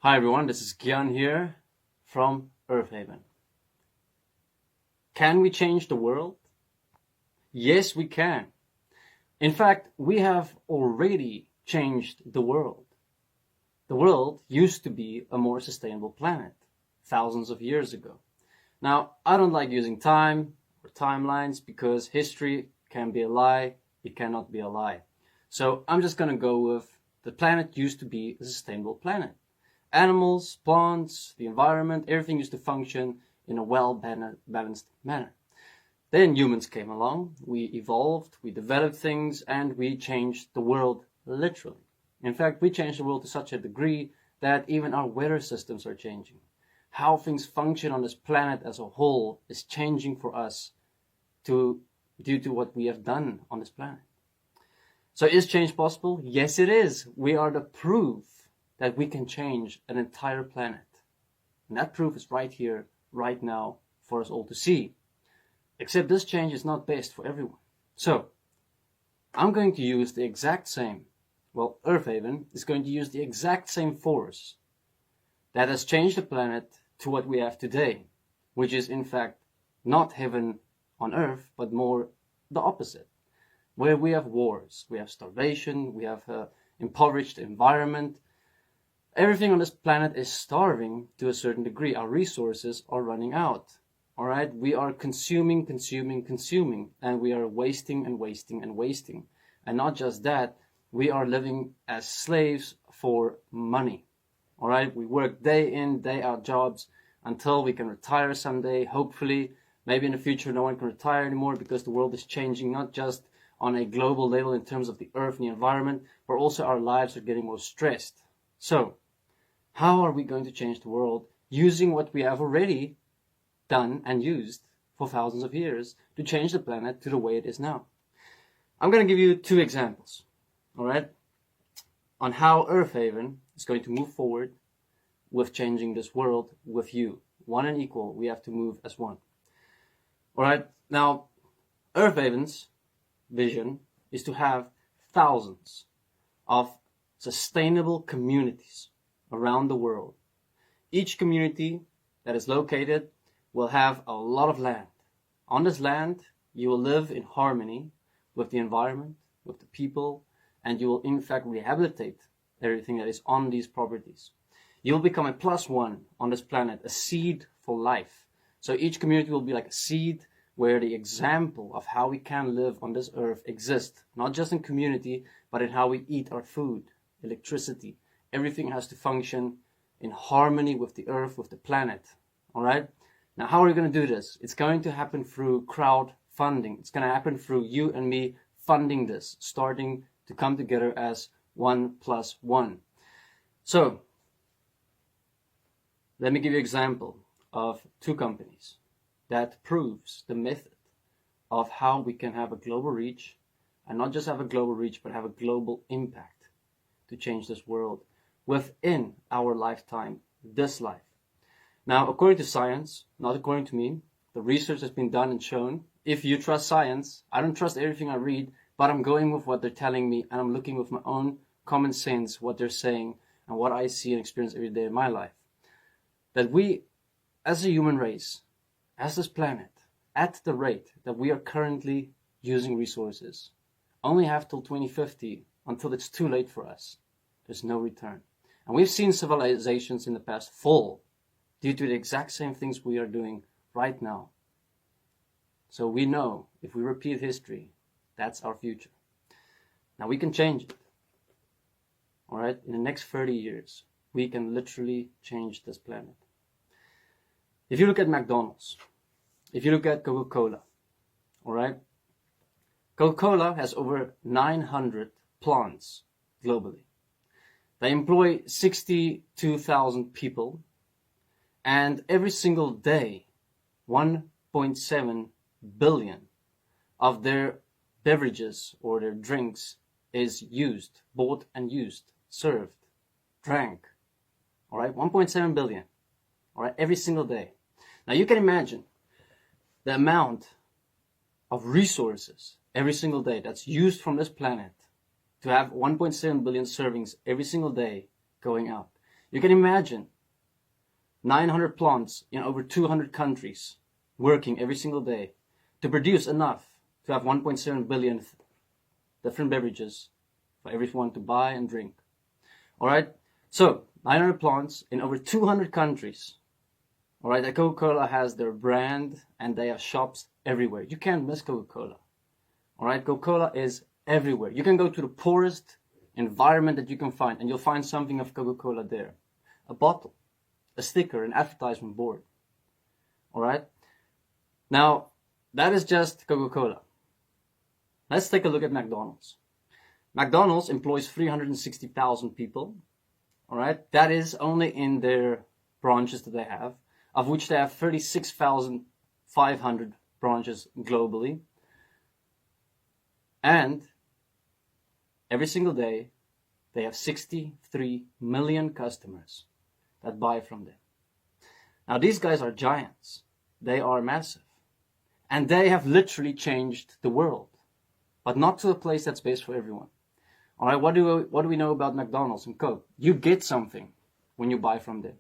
Hi everyone, this is Gyan here from Earthhaven. Can we change the world? Yes, we can. In fact, we have already changed the world. The world used to be a more sustainable planet thousands of years ago. Now, I don't like using time or timelines because history can be a lie, it cannot be a lie. So I'm just going to go with the planet used to be a sustainable planet. Animals, plants, the environment, everything used to function in a well-balanced manner. Then humans came along, we evolved, we developed things, and we changed the world literally. In fact, we changed the world to such a degree that even our weather systems are changing. How things function on this planet as a whole is changing for us due to what we have done on this planet. So is change possible? Yes, it is. We are the proof that we can change an entire planet. And that proof is right here, right now, for us all to see. Except this change is not best for everyone. So, I'm going to use the exact same, Earthhaven is going to use the exact same force that has changed the planet to what we have today, which is in fact not heaven on earth, but more the opposite, where we have wars, we have starvation, we have impoverished environment. Everything on this planet is starving to a certain degree. Our resources are running out. All right, we are consuming, and we are wasting and wasting and wasting. And not just that, we are living as slaves for money. All right, we work day in, day out jobs until we can retire someday, hopefully. Maybe in the future no one can retire anymore because the world is changing, not just on a global level in terms of the earth and the environment, but also our lives are getting more stressed. So, how are we going to change the world using what we have already done and used for thousands of years to change the planet to the way it is now? I'm going to give you two examples, all right, on how Earthhaven is going to move forward with changing this world with you. One and equal, we have to move as one. All right, now Earthhaven's vision is to have thousands of sustainable communities around the world. Each community that is located will have a lot of land. On this land, you will live in harmony with the environment, with the people, and you will in fact rehabilitate everything that is on these properties. You will become a +1 on this planet, a seed for life. So each community will be like a seed where the example of how we can live on this earth exists, not just in community, but in how we eat our food, electricity. Everything has to function in harmony with the earth, with the planet. All right? Now, how are we going to do this? It's going to happen through crowdfunding. It's going to happen through you and me funding this, starting to come together as 1+1. So, let me give you an example of two companies that proves the method of how we can have a global reach, and not just have a global reach, but have a global impact to change this world within our lifetime, this life. Now, according to science, not according to me, the research has been done and shown. If you trust science, I don't trust everything I read, but I'm going with what they're telling me, and I'm looking with my own common sense, what they're saying, and what I see and experience every day in my life. That we, as a human race, as this planet, at the rate that we are currently using resources, only have till 2050 until it's too late for us. There's no return. And we've seen civilizations in the past fall due to the exact same things we are doing right now. So we know if we repeat history, that's our future. Now we can change it. All right? In the next 30 years, we can literally change this planet. If you look at McDonald's, if you look at Coca-Cola, all right? Coca-Cola has over 900 plants globally. They employ 62,000 people, and every single day, 1.7 billion of their beverages or their drinks is used, bought and used, served, drank. All right, 1.7 billion. All right, every single day. Now you can imagine the amount of resources every single day that's used from this planet to have 1.7 billion servings every single day going out. You can imagine 900 plants in over 200 countries working every single day to produce enough to have 1.7 billion different beverages for everyone to buy and drink. All right, so 900 plants in over 200 countries. All right, Coca-Cola has their brand and they have shops everywhere. You can't miss Coca-Cola. All right, Coca-Cola is everywhere. You can go to the poorest environment that you can find and you'll find something of Coca-Cola there. A bottle, a sticker, an advertisement board. All right, now that is just Coca-Cola. Let's take a look at McDonald's. McDonald's employs 360,000 people. All right, that is only in their branches that they have, of which they have 36,500 branches globally. And every single day, they have 63 million customers that buy from them. Now, these guys are giants. They are massive. And they have literally changed the world, but not to a place that's based for everyone. All right, what do we know about McDonald's and Coke? You get something when you buy from them.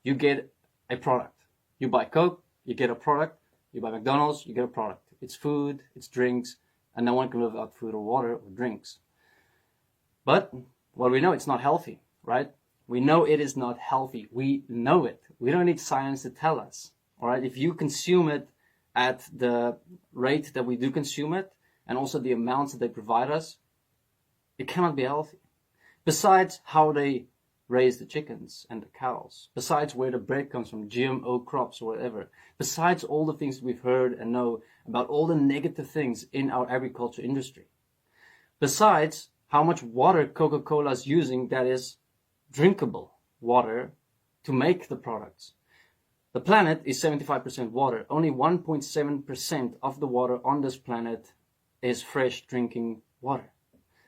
You get a product. You buy Coke, you get a product. You buy McDonald's, you get a product. It's food, it's drinks, and no one can live without food or water or drinks. But what we know, it's not healthy, right? We know it is not healthy. We know it. We don't need science to tell us. All right, if you consume it at the rate that we do consume it, and also the amounts that they provide us, it cannot be healthy. Besides how they raise the chickens and the cows, besides where the bread comes from, GMO crops or whatever, besides all the things we've heard and know about all the negative things in our agriculture industry, besides how much water Coca-Cola is using that is drinkable water to make the products. The planet is 75% water. Only 1.7% of the water on this planet is fresh drinking water.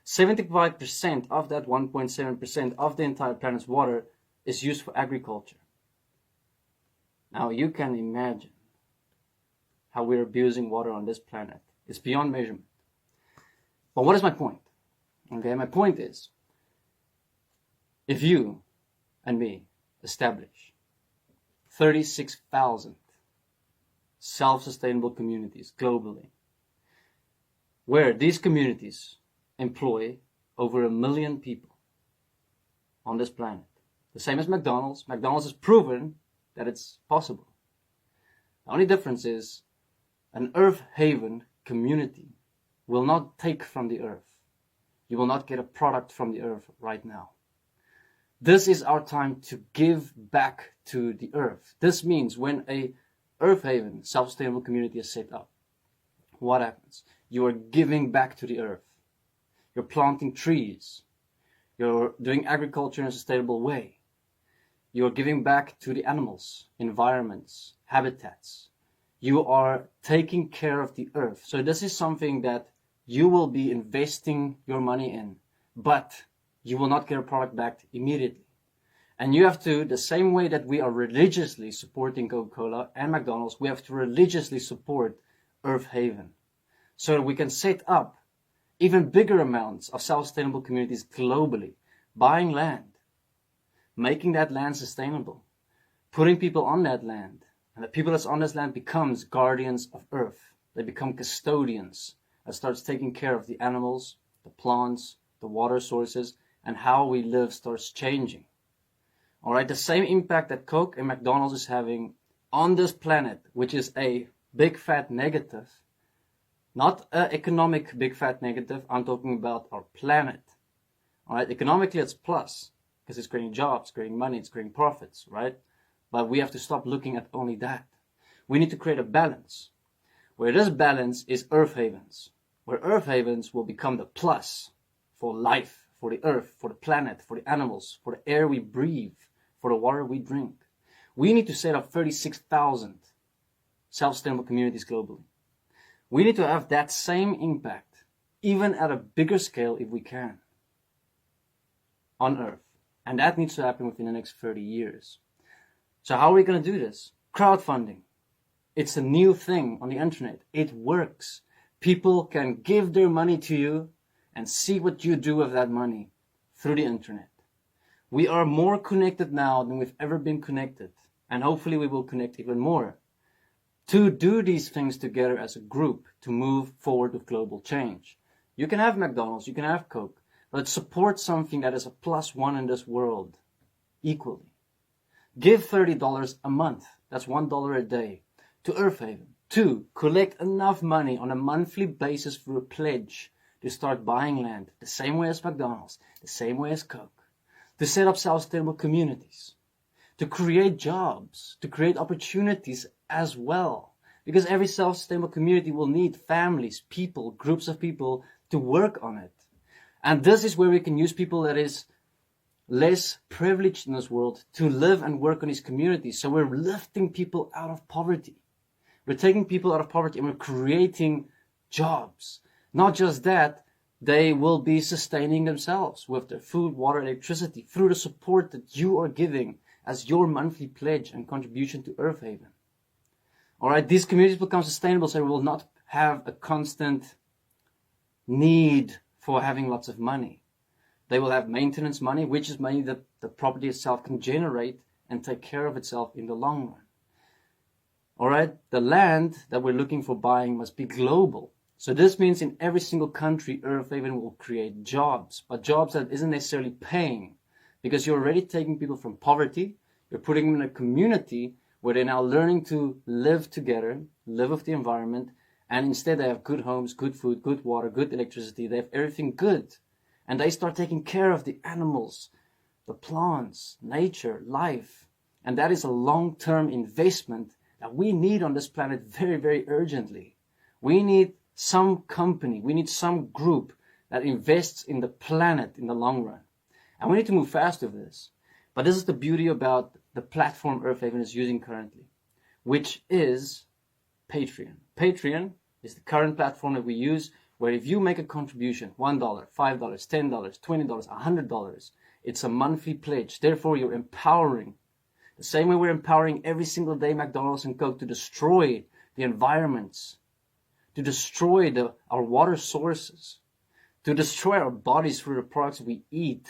75% of that 1.7% of the entire planet's water is used for agriculture. Now you can imagine how we're abusing water on this planet. It's beyond measurement. But what is my point? Okay, my point is, if you and me establish 36,000 self-sustainable communities globally, where these communities employ over 1 million people on this planet, the same as McDonald's. McDonald's has proven that it's possible. The only difference is an Earth Haven community will not take from the earth. You will not get a product from the earth right now. This is our time to give back to the earth. This means when a Earth Haven self-sustainable community is set up, what happens? You are giving back to the earth. You're planting trees. You're doing agriculture in a sustainable way. You're giving back to the animals, environments, habitats. You are taking care of the earth. So this is something that you will be investing your money in, but you will not get a product back immediately. And you have to, the same way that we are religiously supporting Coca-Cola and McDonald's, we have to religiously support Earth Haven so that we can set up even bigger amounts of self-sustainable communities globally, buying land, making that land sustainable, putting people on that land, and the people that's on this land becomes guardians of Earth. They become custodians that starts taking care of the animals, the plants, the water sources, and how we live starts changing. All right, the same impact that Coke and McDonald's is having on this planet, which is a big fat negative, not an economic big fat negative. I'm talking about our planet. All right, economically it's plus because it's creating jobs, creating money, it's creating profits, right? But we have to stop looking at only that. We need to create a balance where this balance is Earth Havens, where Earth Havens will become the plus for life, for the earth, for the planet, for the animals, for the air we breathe, for the water we drink. We need to set up 36,000 self-sustainable communities globally. We need to have that same impact, even at a bigger scale if we can, on Earth. And that needs to happen within the next 30 years. So how are we going to do this? Crowdfunding. It's a new thing on the internet. It works. People can give their money to you and see what you do with that money through the internet. We are more connected now than we've ever been connected. And hopefully we will connect even more to do these things together as a group to move forward with global change. You can have McDonald's, you can have Coke, but support something that is a +1 in this world equally. Give $30 a month, that's $1 a day, to Earth Haven. 2, collect enough money on a monthly basis through a pledge to start buying land, the same way as McDonald's, the same way as Coke, to set up self-sustainable communities, to create jobs, to create opportunities as well. Because every self-sustainable community will need families, people, groups of people to work on it. And this is where we can use people that is less privileged in this world to live and work on these communities. So we're lifting people out of poverty. We're taking people out of poverty and we're creating jobs. Not just that, they will be sustaining themselves with their food, water, electricity through the support that you are giving as your monthly pledge and contribution to Earth Haven. Alright, these communities become sustainable so we will not have a constant need for having lots of money. They will have maintenance money, which is money that the property itself can generate and take care of itself in the long run. Alright, the land that we're looking for buying must be global. So this means in every single country, Earth Haven will create jobs, but jobs that isn't necessarily paying, because you're already taking people from poverty, you're putting them in a community where they're now learning to live together, live with the environment, and instead they have good homes, good food, good water, good electricity, they have everything good. And they start taking care of the animals, the plants, nature, life. And that is a long-term investment that we need on this planet very, very urgently. We need some company, we need some group that invests in the planet in the long run. And we need to move fast with this. But this is the beauty about the platform Earth Haven is using currently, which is Patreon. Patreon is the current platform that we use, where if you make a contribution, $1, $5, $10, $20, $100, it's a monthly pledge. Therefore, you're empowering. The same way we're empowering every single day McDonald's and Coke to destroy the environments, to destroy our water sources, to destroy our bodies through the products we eat.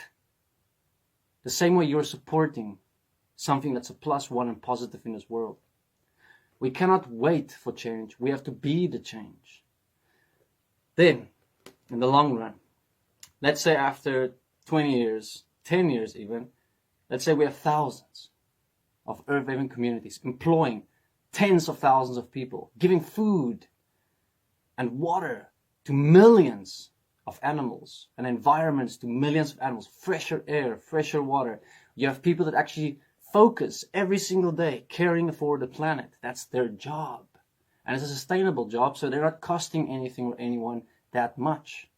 The same way you're supporting something that's a +1 and positive in this world. We cannot wait for change. We have to be the change. Then, in the long run, let's say after 20 years, 10 years even, let's say we have thousands of Earth Haven communities employing tens of thousands of people, giving food and water to millions of animals and environments to millions of animals, fresher air, fresher water. You have people that actually focus every single day caring for the planet. That's their job. And it's a sustainable job, so they're not costing anything or anyone that much.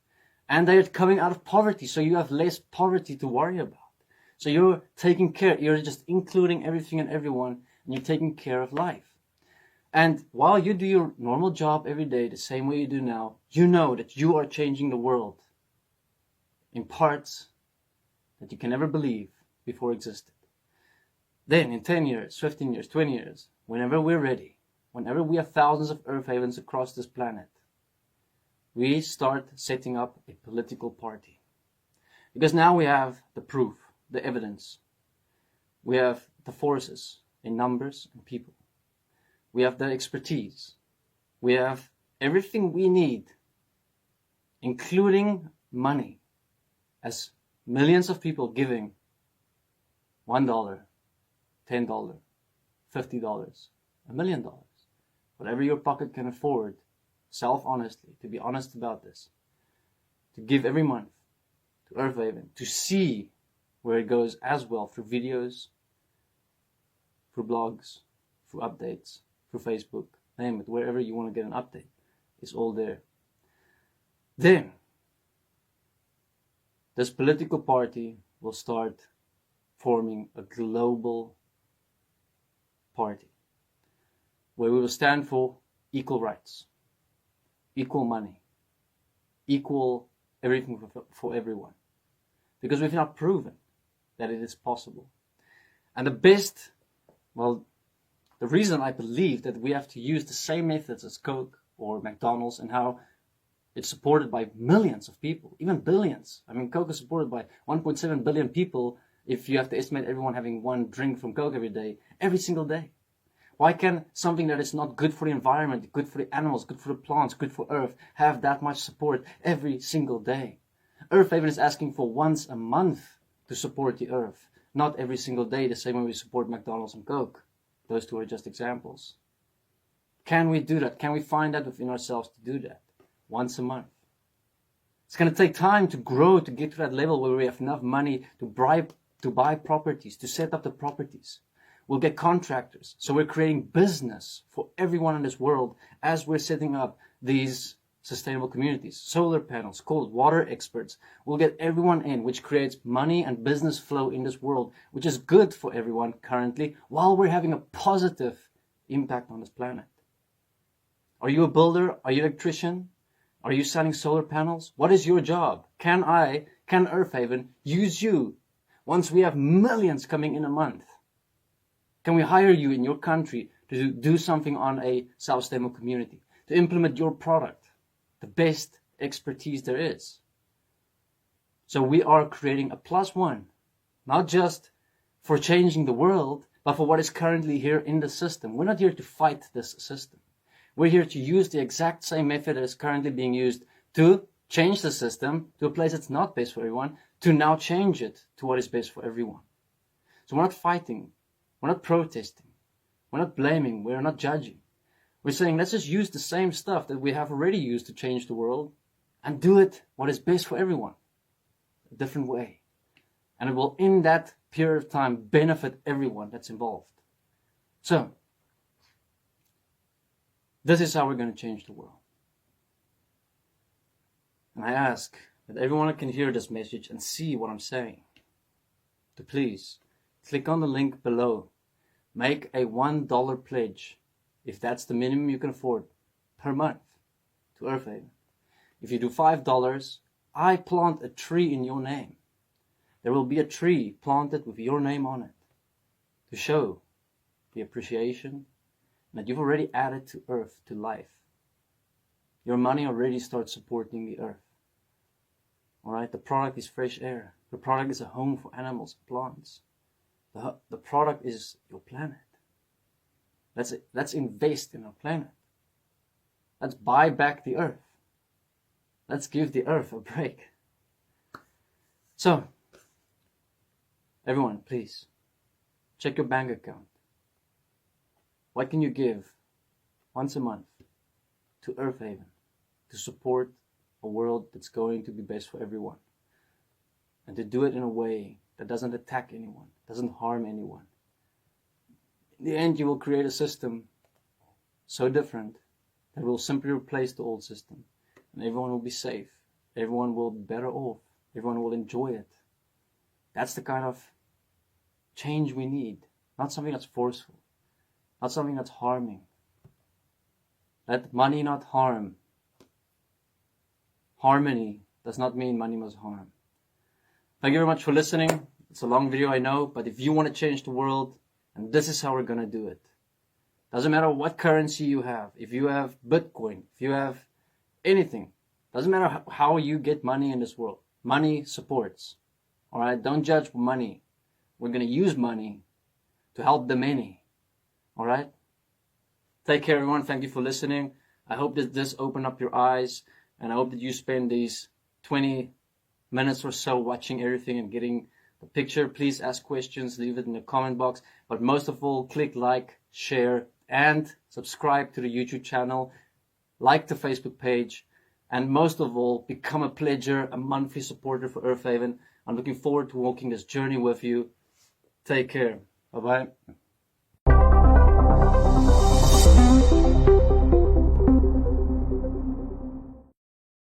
And they're coming out of poverty, so you have less poverty to worry about. So you're taking care, you're just including everything and everyone, and you're taking care of life. And while you do your normal job every day the same way you do now, you know that you are changing the world in parts that you can never believe before existed. Then in 10 years, 15 years, 20 years, whenever we're ready, whenever we have thousands of Earth Havens across this planet, we start setting up a political party. Because now we have the proof, the evidence. We have the forces in numbers and people. We have the expertise. We have everything we need, including money, as millions of people giving $1, $10, $50, $1 million, whatever your pocket can afford, self-honestly, to be honest about this, to give every month to Earth Haven, to see where it goes as well through videos, through blogs, through updates, through Facebook, name it, wherever you want to get an update, it's all there. Then, this political party will start forming a global party where we will stand for equal rights, equal money, equal everything for everyone. Because we've now proven that it is possible. And the reason I believe that we have to use the same methods as Coke or McDonald's and how it's supported by millions of people, even billions. I mean, Coke is supported by 1.7 billion people if you have to estimate everyone having one drink from Coke every single day? Why can something that is not good for the environment, good for the animals, good for the plants, good for Earth, have that much support every single day? Earth Haven is asking for once a month to support the Earth, not every single day, the same way we support McDonald's and Coke. Those two are just examples. Can we do that? Can we find that within ourselves to do that? Once a month. It's going to take time to grow, to get to that level where we have enough money to buy properties, to set up the properties. We'll get contractors. So we're creating business for everyone in this world as we're setting up these sustainable communities. Solar panels, cold water experts. We'll get everyone in, which creates money and business flow in this world, which is good for everyone currently, while we're having a positive impact on this planet. Are you a builder? Are you an electrician? Are you selling solar panels? What is your job? Can Earth Haven use you once we have millions coming in a month? Can we hire you in your country to do something on a self-sustainable community, to implement your product, the best expertise there is? So we are creating a +1, not just for changing the world, but for what is currently here in the system. We're not here to fight this system. We're here to use the exact same method that is currently being used to change the system to a place that's not best for everyone, to now change it to what is best for everyone. So we're not fighting. We're not protesting. We're not blaming. We're not judging. We're saying, let's just use the same stuff that we have already used to change the world and do it what is best for everyone, a different way. And it will, in that period of time, benefit everyone that's involved. So, this is how we're going to change the world. And I ask that everyone can hear this message and see what I'm saying, to please click on the link below. Make a $1 pledge, if that's the minimum you can afford, per month to Earth Haven. If you do $5, I plant a tree in your name. There will be a tree planted with your name on it to show the appreciation that you've already added to Earth, to life. Your money already starts supporting the Earth. Alright, the product is fresh air. The product is a home for animals, plants. The product is your planet. Let's invest in our planet. Let's buy back the Earth. Let's give the Earth a break. So, everyone, please, check your bank account. What can you give once a month to Earth Haven to support a world that's going to be best for everyone? And to do it in a way that doesn't attack anyone, doesn't harm anyone. In the end, you will create a system so different that will simply replace the old system. And everyone will be safe. Everyone will be better off. Everyone will enjoy it. That's the kind of change we need. Not something that's forceful. Not something that's harming. Let money not harm. Harmony does not mean money must harm. Thank you very much for listening. It's a long video, I know, but if you want to change the world, and this is how we're going to do it. Doesn't matter what currency you have. If you have Bitcoin, if you have anything, doesn't matter how you get money in this world. Money supports. Alright, don't judge money. We're going to use money to help the many. Alright? Take care, everyone. Thank you for listening. I hope that this opened up your eyes, and I hope that you spend these 20 minutes or so watching everything and getting the picture. Please ask questions, leave it in the comment box. But most of all, click like, share, and subscribe to the YouTube channel. Like the Facebook page. And most of all, become a pledger, a monthly supporter for Earth Haven. I'm looking forward to walking this journey with you. Take care. Bye-bye.